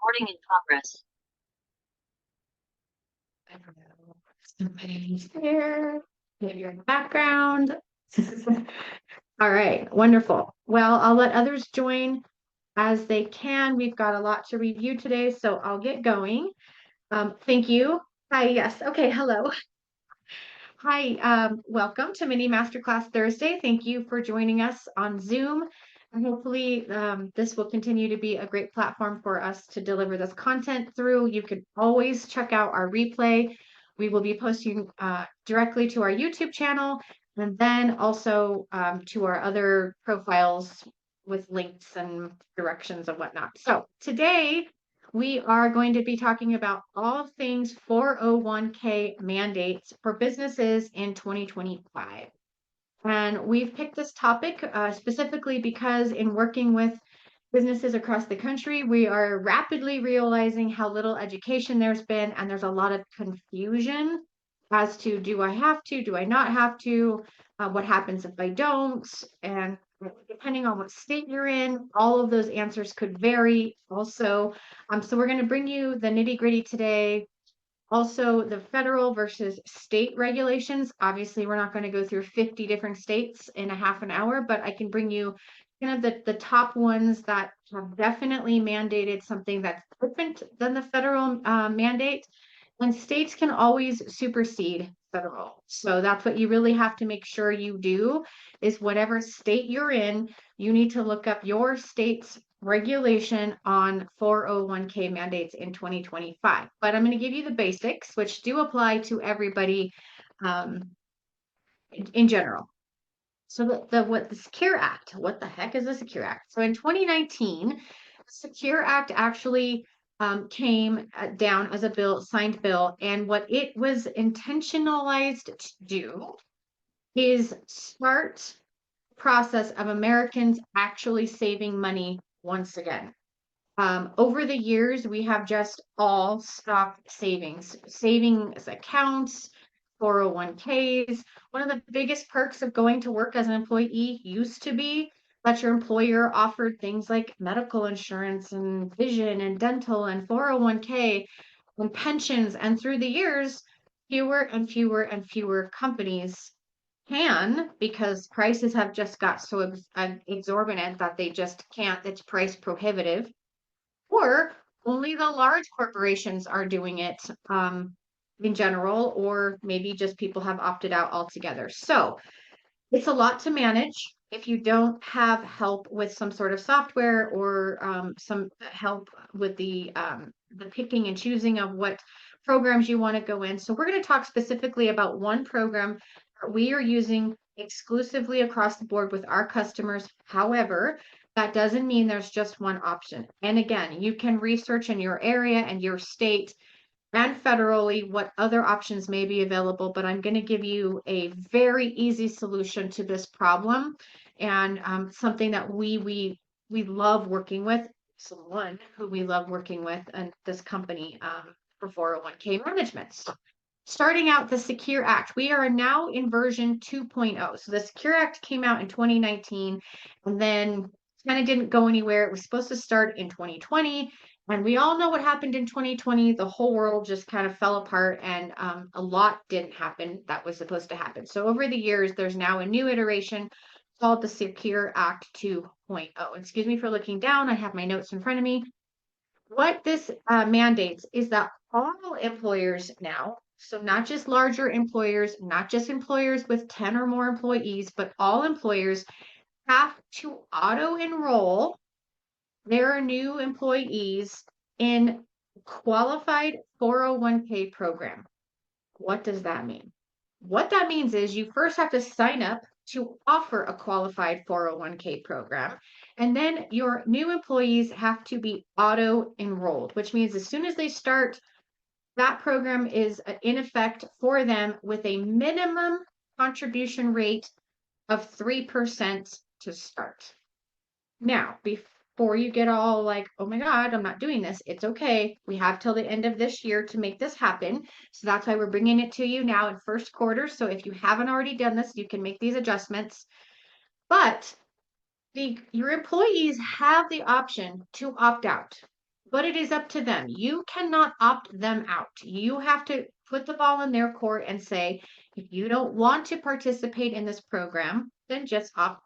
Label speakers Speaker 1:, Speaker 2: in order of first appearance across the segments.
Speaker 1: Recording in progress.
Speaker 2: I don't know. Somebody's here. Maybe you're in the background. All right, wonderful. Well, I'll let others join as they can. We've got a lot to review today, so I'll get going. Thank you. Hi, yes. Okay, hello. Hi, welcome to Mini Masterclass Thursday. Thank you for joining us on Zoom. And hopefully, this will continue to be a great platform for us to deliver this content through. You can always check out our replay. We will be posting directly to our YouTube channel and then also to our other profiles with links and directions and whatnot. So today, we are going to be talking about all things 401k mandates for businesses in 2025. And we've picked this topic specifically because in working with businesses across the country, we are rapidly realizing how little education there's been, and there's a lot of confusion as to do I have to, do I not have to, what happens if I don't, and depending on what state you're in, all of those answers could vary also. So we're going to bring you the nitty gritty today. Also, the federal versus state regulations. Obviously, we're not going to go through 50 different states in a half an hour, but I can bring you kind of the top ones that have definitely mandated something that's different than the federal mandate. And states can always supersede federal. So that's what you really have to make sure you do is whatever state you're in, you need to look up your state's regulation on 401k mandates in 2025. But I'm going to give you the basics, which do apply to everybody um, in general. So the Secure Act, what the heck is the Secure Act? So in 2019, the Secure Act actually came down as a signed bill, and what it was intentionalized to do is start process of Americans actually saving money once again. Over the years, we have just all stopped savings accounts, 401ks. One of the biggest perks of going to work as an employee used to be that your employer offered things like medical insurance and vision and dental and 401k and pensions. And through the years, fewer and fewer and fewer companies can because prices have just got so exorbitant that they just can't, it's price prohibitive or only the large corporations are doing it in general, or maybe just people have opted out altogether. So it's a lot to manage if you don't have help with some sort of software or some help with the picking and choosing of what programs you want to go in. So we're going to talk specifically about one program that we are using exclusively across the board with our customers. However, that doesn't mean there's just one option. And again, you can research in your area and your state and federally what other options may be available, but I'm going to give you a very easy solution to this problem and something that we love working with, someone who we love working with and this company for 401k management. So starting out the Secure Act, we are now in version 2.0. So the Secure Act came out in 2019 and then kind of didn't go anywhere. It was supposed to start in 2020. And we all know what happened in 2020. The whole world just kind of fell apart and a lot didn't happen that was supposed to happen. So over the years, there's now a new iteration called the Secure Act 2.0. Excuse me for looking down. I have my notes in front of me. What this mandates is that all employers now, so not just larger employers, not just employers with 10 or more employees, but all employers have to auto enroll their new employees in qualified 401k program. What does that mean? What that means is you first have to sign up to offer a qualified 401k program. And then your new employees have to be auto enrolled, which means as soon as they start, that program is in effect for them with a minimum contribution rate of 3% to start. Now, before you get all like, oh my God, I'm not doing this, it's okay. We have till the end of this year to make this happen. So that's why we're bringing it to you now in first quarter. So if you haven't already done this, you can make these adjustments. But your employees have the option to opt out. but it is up to them. You cannot opt them out. You have to put the ball in their court and say, if you don't want to participate in this program, then just opt.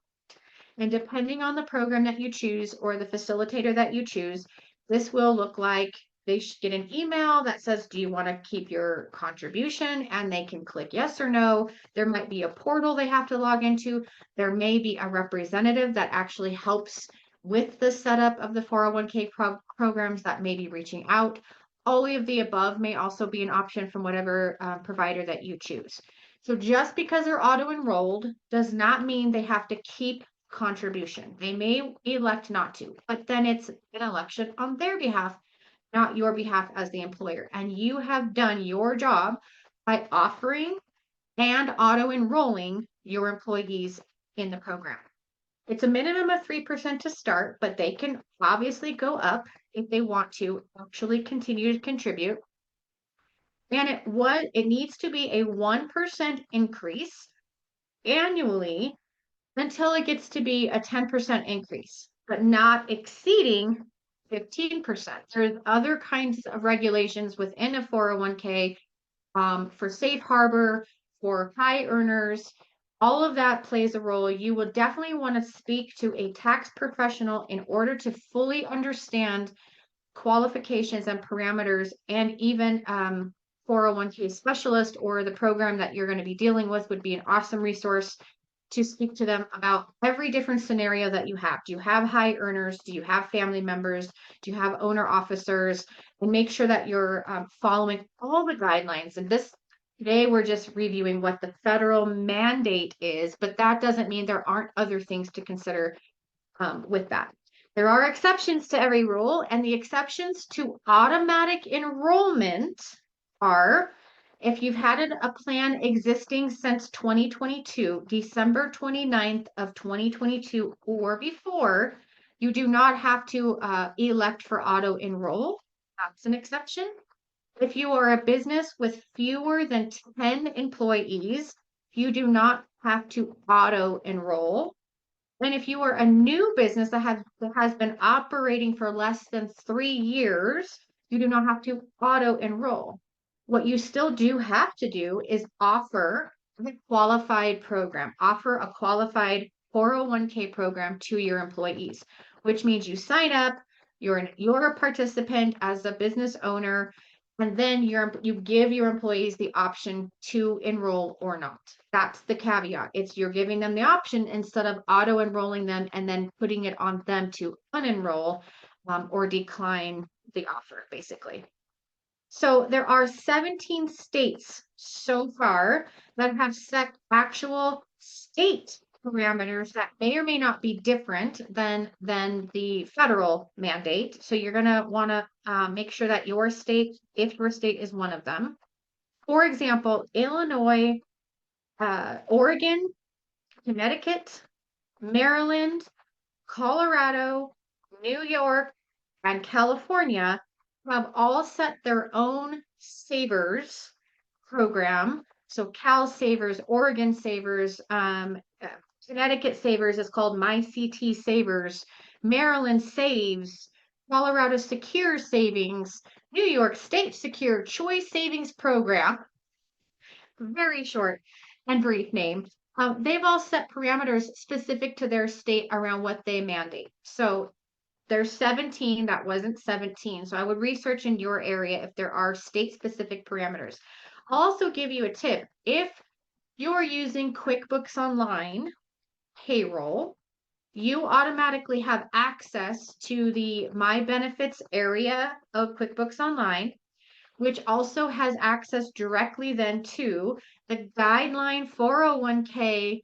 Speaker 2: And depending on the program that you choose or the facilitator that you choose, this will look like they should get an email that says, do you want to keep your contribution? And they can click yes or no. There might be a portal they have to log into. There may be a representative that actually helps with the setup of the 401k programs that may be reaching out. All of the above may also be an option from whatever provider that you choose. So just because they're auto enrolled does not mean they have to keep contribution. They may elect not to, but then it's an election on their behalf, not your behalf as the employer. And you have done your job by offering and auto enrolling your employees in the program. It's a minimum of 3% to start, but they can obviously go up if they want to actually continue to contribute. And it needs to be a 1% increase annually until it gets to be a 10% increase, but not exceeding 15%. There's other kinds of regulations within a 401k for safe harbor, for high earners. All of that plays a role. You will definitely want to speak to a tax professional in order to fully understand qualifications and parameters, and even 401k specialist or the program that you're going to be dealing with would be an awesome resource to speak to them about every different scenario that you have. Do you have high earners? Do you have family members? Do you have owner officers? And make sure that you're following all the guidelines. And today we're just reviewing what the federal mandate is, but that doesn't mean there aren't other things to consider with that. There are exceptions to every rule, and the exceptions to automatic enrollment are if you've had a plan existing since 2022, December 29th of 2022 or before, you do not have to elect for auto enroll. That's an exception. If you are a business with fewer than 10 employees, you do not have to auto enroll. And if you are a new business that has been operating for less than 3 years, you do not have to auto enroll. What you still do have to do is offer a qualified program, offer a qualified 401k program to your employees, which means you sign up, you're a participant as a business owner, and then you give your employees the option to enroll or not. That's the caveat. You're giving them the option instead of auto enrolling them and then putting it on them to unenroll or decline the offer, basically. So there are 17 states so far that have set actual state parameters that may or may not be different than the federal mandate. So you're going to want to make sure that your state, if your state is one of them. For example, Illinois, Oregon, Connecticut, Maryland, Colorado, New York, and California have all set their own savers program. So Cal Savers, Oregon Savers, Connecticut Savers is called My CT Savers, Maryland Saves, Colorado Secure Savings, New York State Secure Choice Savings Program, very short and brief name. They've all set parameters specific to their state around what they mandate. So there's 17, that wasn't 17. So I would research in your area if there are state specific parameters. I'll also give you a tip. If you're using QuickBooks Online payroll, you automatically have access to the My Benefits area of QuickBooks Online, which also has access directly then to the Guideline 401k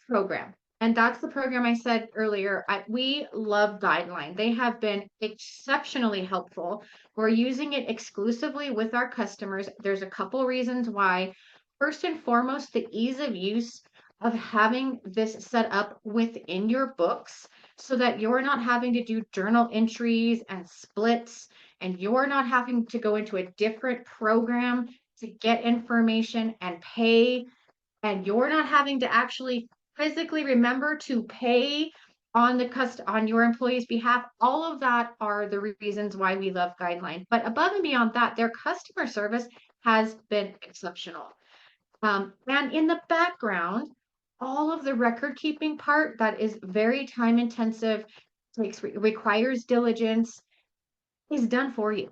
Speaker 2: program. And that's the program I said earlier. We love Guideline. They have been exceptionally helpful. We're using it exclusively with our customers. There's a couple reasons why. First and foremost, the ease of use of having this set up within your books so that you're not having to do journal entries and splits, and you're not having to go into a different program to get information and pay, and you're not having to actually physically remember to pay on on your employees' behalf. All of that are the reasons why we love Guideline. But above and beyond that, their customer service has been exceptional. And in the background, all of the record keeping part that is very time intensive, requires diligence, is done for you.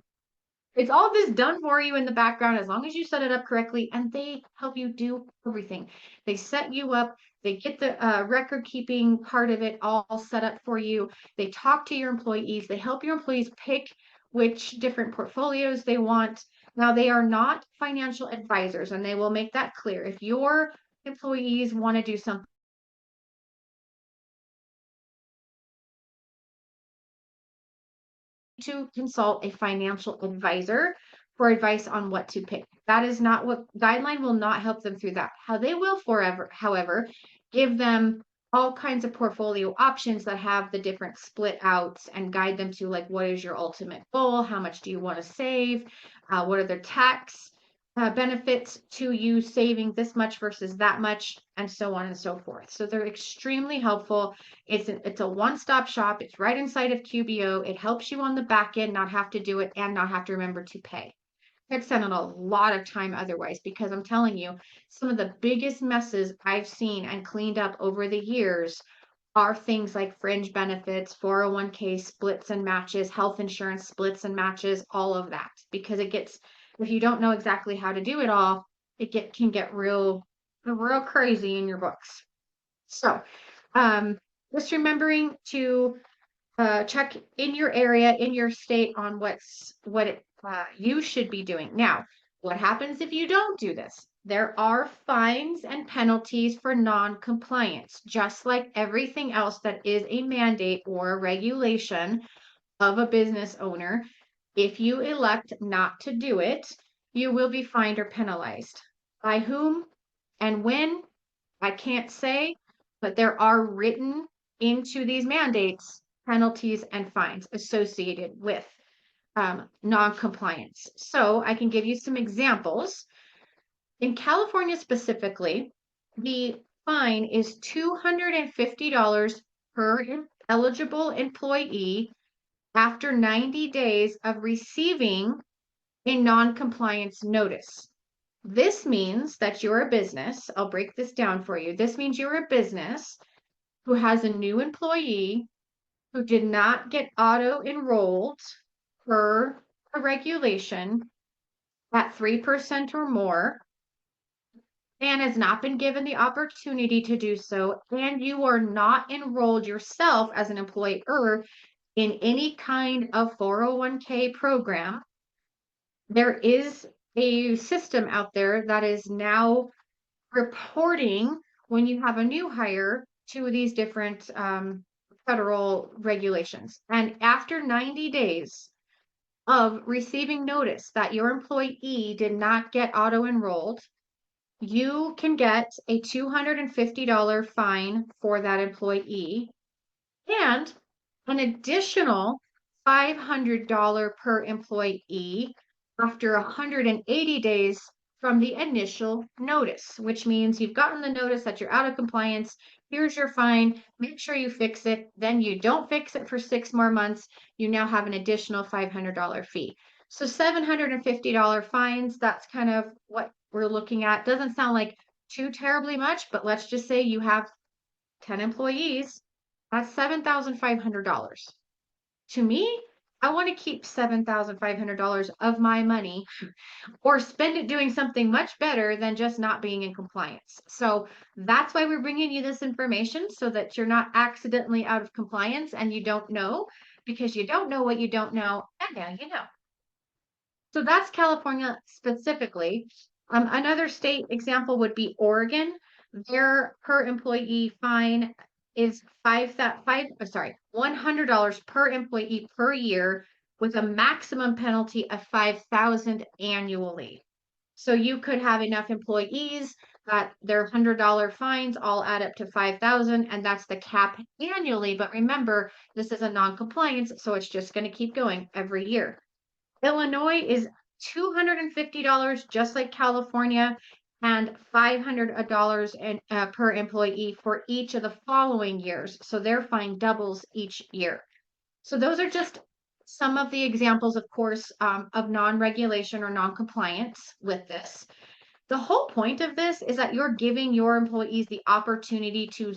Speaker 2: It's all this done for you in the background as long as you set it up correctly, and they help you do everything. They set you up, they get the record keeping part of it all set up for you. They talk to your employees, they help your employees pick which different portfolios they want. Now, they are not financial advisors, and they will make that clear. If your employees want to do something, to consult a financial advisor for advice on what to pick. That is not what Guideline will not help them through that. How they will forever, however, give them all kinds of portfolio options that have the different split outs and guide them to like, what is your ultimate goal? How much do you want to save? What are the tax benefits to you saving this much versus that much, and so on and so forth. So they're extremely helpful. It's a one-stop shop. It's right inside of QBO. It helps you on the back end not have to do it and not have to remember to pay. I've spent a lot of time otherwise, because I'm telling you, some of the biggest messes I've seen and cleaned up over the years are things like fringe benefits, 401k splits and matches, health insurance splits and matches, all of that. Because if you don't know exactly how to do it all, can get real crazy in your books. So, just remembering to check in your area, in your state, on what you should be doing. Now, what happens if you don't do this? There are fines and penalties for non-compliance, just like everything else that is a mandate or a regulation of a business owner. If you elect not to do it, you will be fined or penalized. By whom and when, I can't say, but there are written into these mandates penalties and fines associated with non-compliance. So I can give you some examples. In California specifically, the fine is $250 per eligible employee after 90 days of receiving a non-compliance notice. This means that you're a business. I'll break this down for you. This means you're a business who has a new employee who did not get auto-enrolled per a regulation at 3% or more and has not been given the opportunity to do so, and you are not enrolled yourself as an employer in any kind of 401k program. There is a system out there that is now reporting when you have a new hire to these different federal regulations. And after 90 days of receiving notice that your employee did not get auto-enrolled, you can get a $250 fine for that employee and an additional $500 per employee after 180 days from the initial notice, which means you've gotten the notice that you're out of compliance. Here's your fine. Make sure you fix it. Then you don't fix it for 6 more months. You now have an additional $500 fee. So $750 fines, that's kind of what we're looking at. Doesn't sound like too terribly much, but let's just say you have 10 employees. That's $7,500. To me, I want to keep $7,500 of my money or spend it doing something much better than just not being in compliance. So that's why we're bringing you this information, so that you're not accidentally out of compliance and you don't know, because you don't know what you don't know, and now you know. So that's California specifically. Another state example would be Oregon. Their per employee fine is $100 per employee per year, with a maximum penalty of $5,000 annually. So you could have enough employees that their $100 fines all add up to $5,000, and that's the cap annually. But remember, this is a non-compliance, so it's just going to keep going every year. Illinois is $250, just like California. and $500 per employee for each of the following years. So their fine doubles each year. So those are just some of the examples, of course, of non-regulation or non-compliance with this. The whole point of this is that you're giving your employees the opportunity to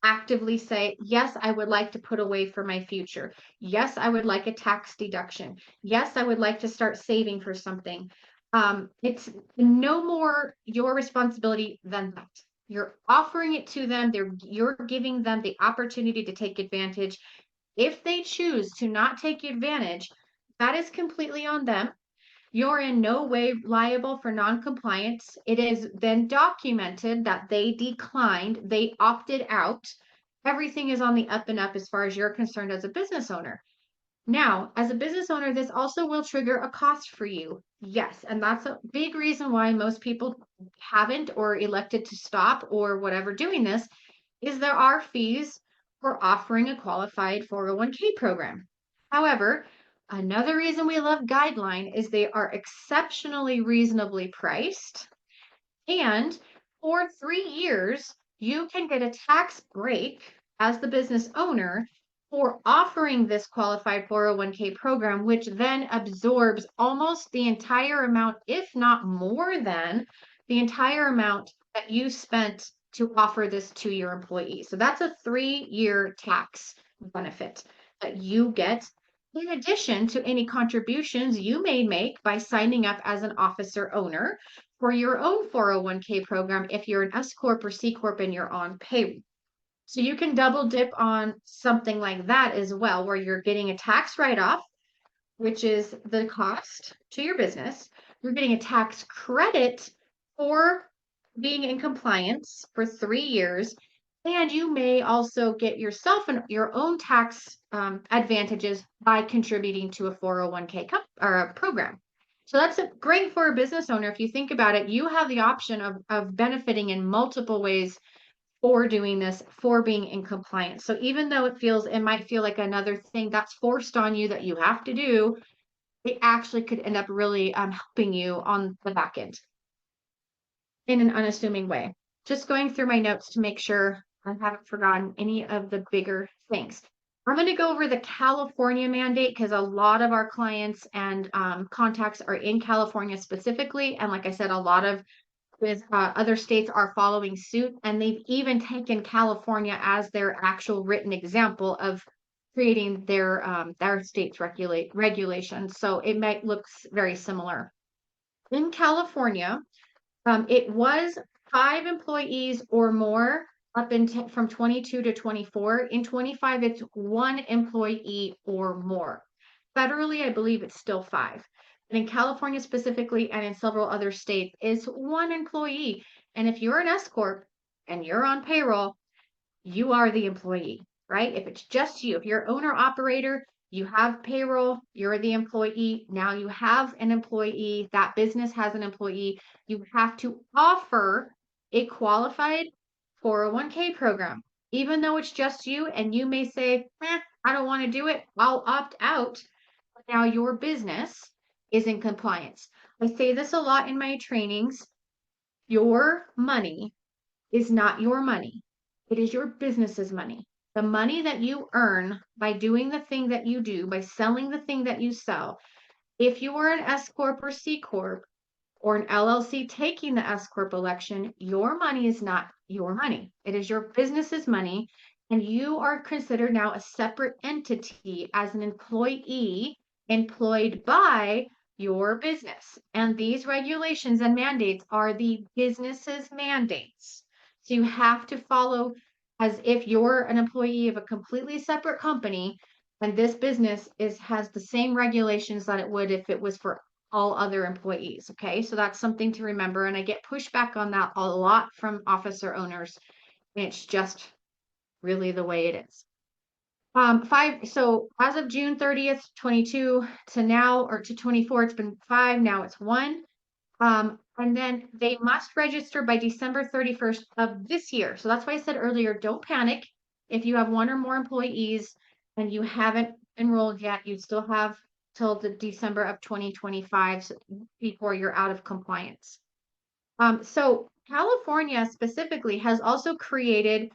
Speaker 2: actively say, yes, I would like to put away for my future. Yes, I would like a tax deduction. Yes, I would like to start saving for something. It's no more your responsibility than that. You're offering it to them. You're giving them the opportunity to take advantage. If they choose to not take advantage, that is completely on them. You're in no way liable for non-compliance. It has been documented that they declined, they opted out. Everything is on the up and up as far as you're concerned as a business owner. Now, as a business owner, this also will trigger a cost for you. Yes, and that's a big reason why most people haven't or elected to stop or whatever doing this is there are fees for offering a qualified 401k program. However, another reason we love Guideline is they are exceptionally reasonably priced. And for 3 years, you can get a tax break as the business owner for offering this qualified 401k program, which then absorbs almost the entire amount, if not more than the entire amount that you spent to offer this to your employees. So that's a 3-year tax benefit that you get in addition to any contributions you may make by signing up as an officer owner for your own 401k program if you're an S Corp or C Corp and you're on payroll. So you can double dip on something like that as well, where you're getting a tax write-off, which is the cost to your business. You're getting a tax credit for being in compliance for 3 years. And you may also get yourself your own tax advantages by contributing to a 401k or a program. So that's great for a business owner. If you think about it, you have the option of benefiting in multiple ways for doing this, for being in compliance. So even though it might feel like another thing that's forced on you that you have to do, it actually could end up really helping you on the back end in an unassuming way. Just going through my notes to make sure I haven't forgotten any of the bigger things. I'm going to go over the California mandate because a lot of our clients and contacts are in California specifically. And like I said, a lot of other states are following suit, and they've even taken California as their actual written example of creating their state's regulations. So it might look very similar. In California, it was 5 employees or more up in from 22 to 24. In 25, it's 1 employee or more. Federally, I believe it's still 5. But in California specifically and in several other states, it's 1 employee. And if you're an S Corp and you're on payroll, you are the employee, right? If it's just you, if you're owner operator, you have payroll, you're the employee. Now you have an employee, that business has an employee. You have to offer a qualified 401k program, even though it's just you. And you may say, I don't want to do it. I'll opt out. Now your business is in compliance. I say this a lot in my trainings. Your money is not your money. It is your business's money. The money that you earn by doing the thing that you do, by selling the thing that you sell. If you are an S Corp or C Corp or an LLC taking the S Corp election, your money is not your money. It is your business's money. And you are considered now a separate entity as an employee employed by your business. And these regulations and mandates are the business's mandates. So you have to follow as if you're an employee of a completely separate company, and this business has the same regulations that it would if it was for all other employees. Okay, so that's something to remember. And I get pushback on that a lot from officer owners. And it's just really the way it is. So as of June 30th, 22 to now, or to 24, it's been 5, now it's 1. And then they must register by December 31st of this year. So that's why I said earlier, don't panic. If you have 1 or more employees and you haven't enrolled yet, you still have till the December of 2025 before you're out of compliance. So California specifically has also created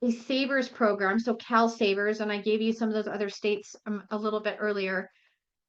Speaker 2: a savers program, so Cal Savers, and I gave you some of those other states a little bit earlier.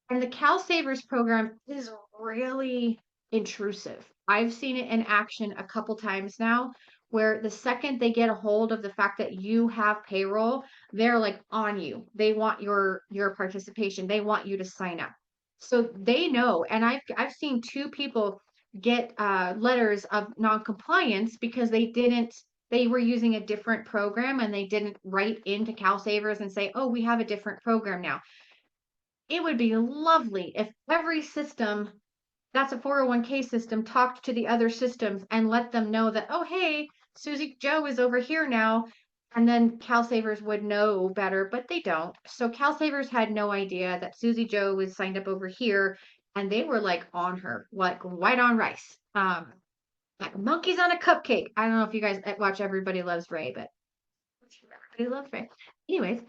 Speaker 2: And the Cal Savers program is really intrusive. I've seen it in action a couple times now, where the second they get a hold of the fact that you have payroll, they're like on you. They want your participation. They want you to sign up. So they know, and I've seen two people get letters of non-compliance because they were using a different program and they didn't write into Cal Savers and say, oh, we have a different program now. It would be lovely if every system that's a 401k system talked to the other systems and let them know that, oh, hey, Susie Joe is over here now. And then CalSavers would know better, but they don't. So CalSavers had no idea that Susie Joe was signed up over here and they were like on her, like white on rice. Like monkeys on a cupcake. I don't know if you guys watch Everybody Loves Ray, but Everybody Loves Ray. Anyways,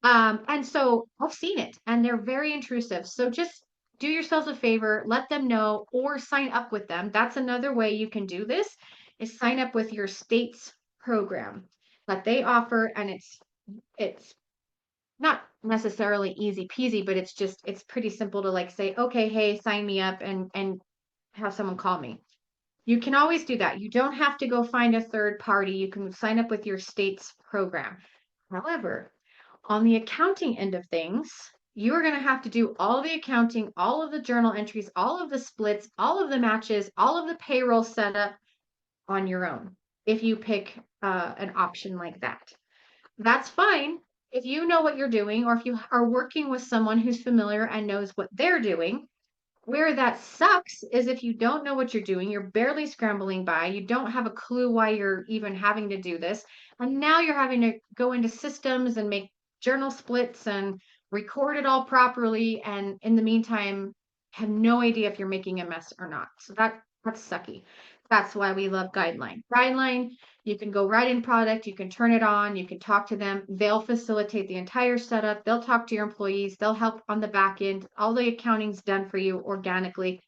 Speaker 2: and so I've seen it and they're very intrusive. So just do yourselves a favor, let them know or sign up with them. That's another way you can do this is sign up with your state's program that they offer. And it's not necessarily easy peasy, but it's pretty simple to like say, okay, hey, sign me up and have someone call me. You can always do that. You don't have to go find a third party. You can sign up with your state's program. However, on the accounting end of things, you are going to have to do all the accounting, all of the journal entries, all of the splits, all of the matches, all of the payroll setup on your own if you pick an option like that. That's fine if you know what you're doing or if you are working with someone who's familiar and knows what they're doing. Where that sucks is if you don't know what you're doing, you're barely scrambling by, you don't have a clue why you're even having to do this, and now you're having to go into systems and make journal splits and record it all properly, and in the meantime, have no idea if you're making a mess or not. So that's sucky. That's why we love Guideline. Guideline, you can go right in product, you can turn it on, you can talk to them. They'll facilitate the entire setup. They'll talk to your employees. They'll help on the back end. All the accounting's done for you organically.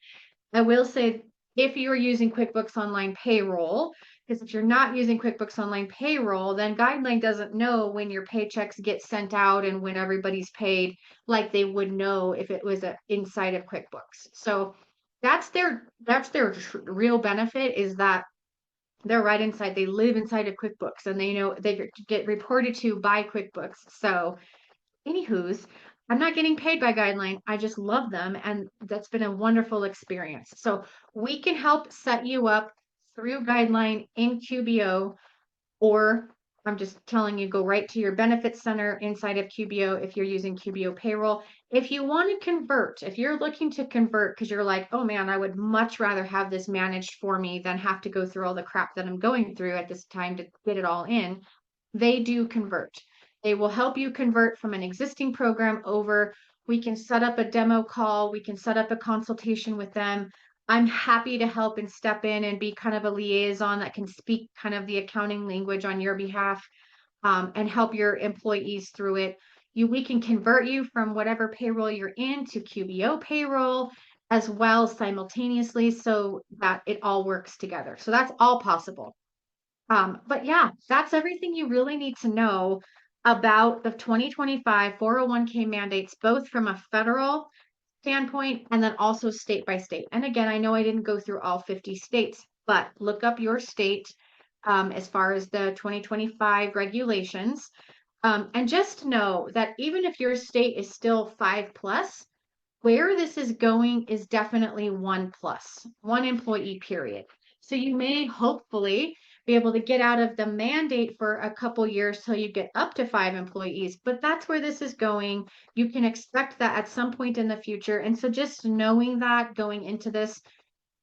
Speaker 2: I will say if you're using QuickBooks Online Payroll, because if you're not using QuickBooks Online Payroll, then Guideline doesn't know when your paychecks get sent out and when everybody's paid, like they would know if it was inside of QuickBooks. So that's their real benefit is that they're right inside. They live inside of QuickBooks and they know they get reported to by QuickBooks. So anywho's, I'm not getting paid by Guideline. I just love them. And that's been a wonderful experience. So we can help set you up through Guideline in QBO, or I'm just telling you, go right to your benefits center inside of QBO if you're using QBO payroll. If you want to convert, if you're looking to convert because you're like, oh man, I would much rather have this managed for me than have to go through all the crap that I'm going through at this time to get it all in, they do convert. They will help you convert from an existing program over. We can set up a demo call. We can set up a consultation with them. I'm happy to help and step in and be kind of a liaison that can speak kind of the accounting language on your behalf and help your employees through it. We can convert you from whatever payroll you're in to QBO payroll as well simultaneously so that it all works together. So that's all possible. But yeah, that's everything you really need to know about the 2025 401k mandates, both from a federal standpoint and then also state by state. And again, I know I didn't go through all 50 states, but look up your state as far as the 2025 regulations. And just know that even if your state is still 5+, where this is going is definitely 1+, one employee period. So you may hopefully be able to get out of the mandate for a couple years till you get up to 5 employees, but that's where this is going. You can expect that at some point in the future. And so just knowing that going into this,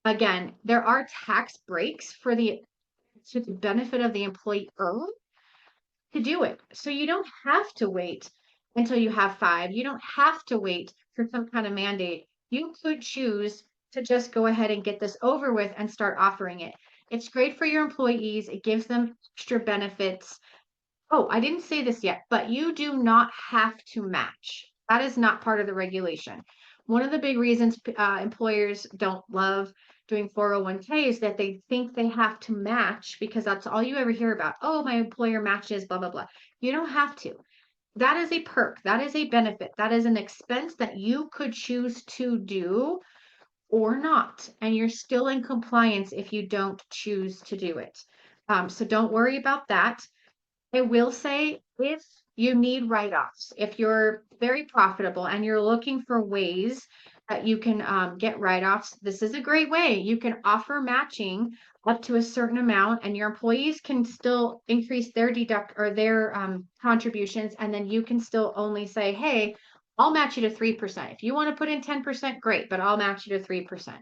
Speaker 2: again, there are tax breaks to the benefit of the employer to do it. So you don't have to wait until you have 5. You don't have to wait for some kind of mandate. You could choose to just go ahead and get this over with and start offering it. It's great for your employees. It gives them extra benefits. Oh, I didn't say this yet, but you do not have to match. That is not part of the regulation. one of the big reasons employers don't love doing 401k is that they think they have to match because that's all you ever hear about. Oh, my employer matches, blah, blah, blah. You don't have to. That is a perk. That is a benefit. That is an expense that you could choose to do or not. And you're still in compliance if you don't choose to do it. So don't worry about that. I will say if you need write-offs, if you're very profitable and you're looking for ways that you can get write-offs, this is a great way. You can offer matching up to a certain amount, and your employees can still increase their deduct or their contributions, and then you can still only say, "Hey, I'll match you to 3%. If you want to put in 10%, great, but I'll match you to 3%."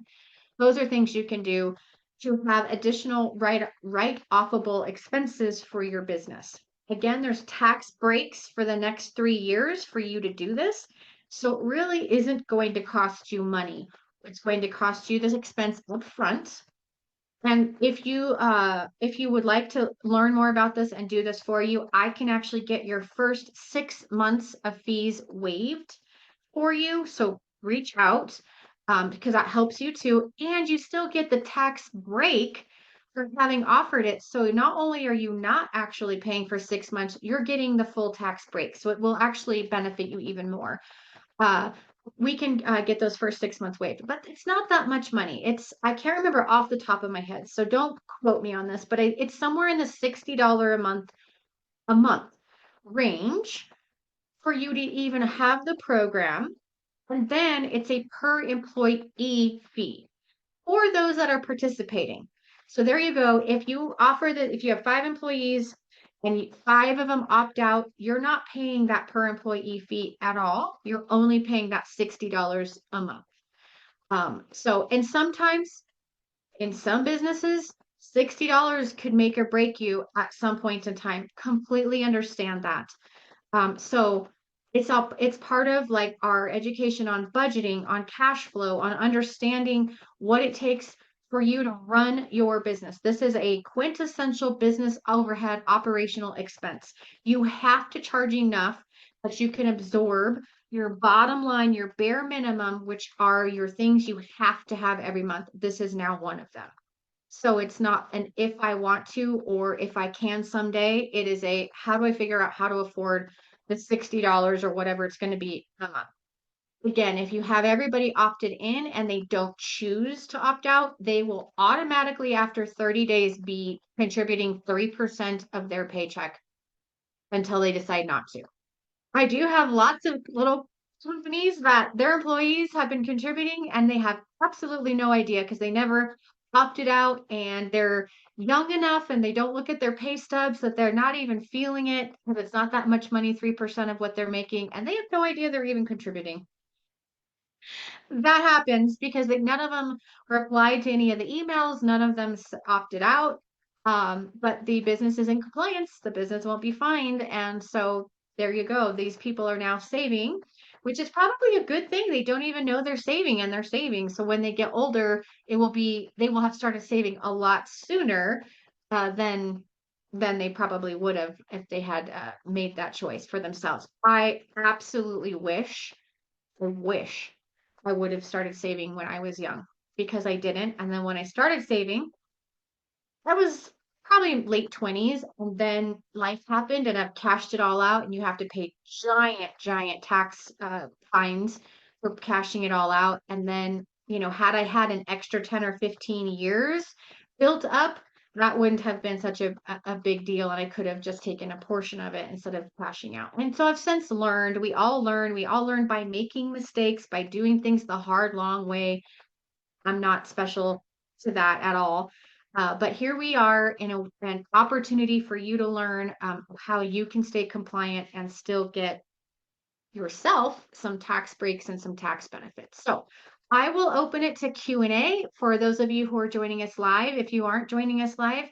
Speaker 2: Those are things you can do to have additional write-offable expenses for your business. Again, there's tax breaks for the next 3 years for you to do this. So it really isn't going to cost you money. It's going to cost you this expense up front. And if you would like to learn more about this and do this for you, I can actually get your first 6 months of fees waived for you. So reach out because that helps you too. And you still get the tax break for having offered it. So not only are you not actually paying for 6 months, you're getting the full tax break. So it will actually benefit you even more. Uh, we can get those first 6 months waived, but it's not that much money. I can't remember off the top of my head, so don't quote me on this, but it's somewhere in the $60 a month range for you to even have the program. And then it's a per employee fee for those that are participating. So there you go. If you have 5 employees and 5 of them opt out, you're not paying that per employee fee at all. You're only paying that $60 a month. And sometimes in some businesses, $60 could make or break you at some point in time. Completely understand that. So it's part of like our education on budgeting, on cash flow, on understanding what it takes for you to run your business. This is a quintessential business overhead operational expense. You have to charge enough that you can absorb your bottom line, your bare minimum, which are your things you have to have every month. This is now one of them. So it's not an if I want to or if I can someday. It is a how do I figure out how to afford the $60 or whatever it's going to be a month. Again, if you have everybody opted in and they don't choose to opt out, they will automatically after 30 days be contributing 3% of their paycheck until they decide not to. I do have lots of little companies that their employees have been contributing and they have absolutely no idea because they never opted out and they're young enough and they don't look at their pay stubs that they're not even feeling it because it's not that much money, 3% of what they're making, and they have no idea they're even contributing. That happens because none of them replied to any of the emails. None of them opted out. But the business is in compliance. The business won't be fined. And so there you go. These people are now saving, which is probably a good thing. They don't even know they're saving and they're saving. So when they get older, they will have started saving a lot sooner than they probably would have if they had made that choice for themselves. I absolutely wish I would have started saving when I was young because I didn't. And then when I started saving, I was probably late 20s. And then life happened and I've cashed it all out. And you have to pay giant tax fines for cashing it all out. And then, had I had an extra 10 or 15 years built up, that wouldn't have been such a big deal. And I could have just taken a portion of it instead of cashing out. And so I've since learned, we all learn by making mistakes, by doing things the hard, long way. I'm not special to that at all. But here we are in an opportunity for you to learn how you can stay compliant and still get yourself some tax breaks and some tax benefits. So I will open it to Q&A for those of you who are joining us live. If you aren't joining us live,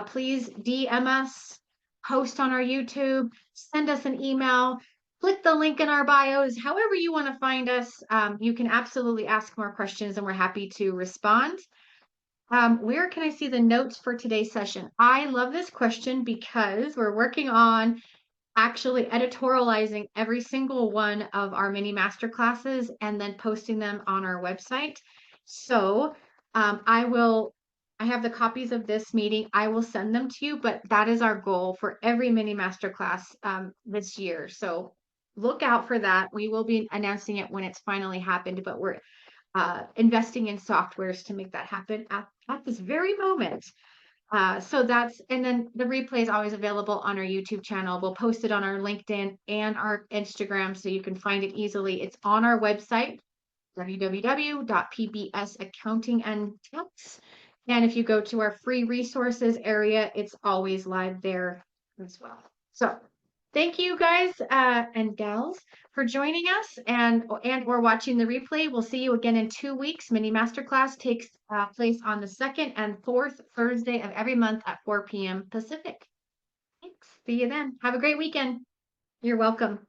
Speaker 2: please DM us, post on our YouTube, send us an email, click the link in our bios, however you want to find us. You can absolutely ask more questions and we're happy to respond. Where can I see the notes for today's session? I love this question because we're working on actually editorializing every single one of our mini master classes and then posting them on our website. So I have the copies of this meeting. I will send them to you, but that is our goal for every mini master class this year. So look out for that. We will be announcing it when it's finally happened, but we're investing in softwares to make that happen at this very moment. So and then the replay is always available on our YouTube channel. We'll post it on our LinkedIn and our Instagram so you can find it easily. It's on our website, www.pbsaccountingandtax. And if you go to our free resources area, it's always live there as well. So thank you guys and gals for joining us and or watching the replay. We'll see you again in 2 weeks. Mini Masterclass takes place on the second and fourth Thursday of every month at 4 p.m. Pacific. Thanks. See you then. Have a great weekend. You're welcome.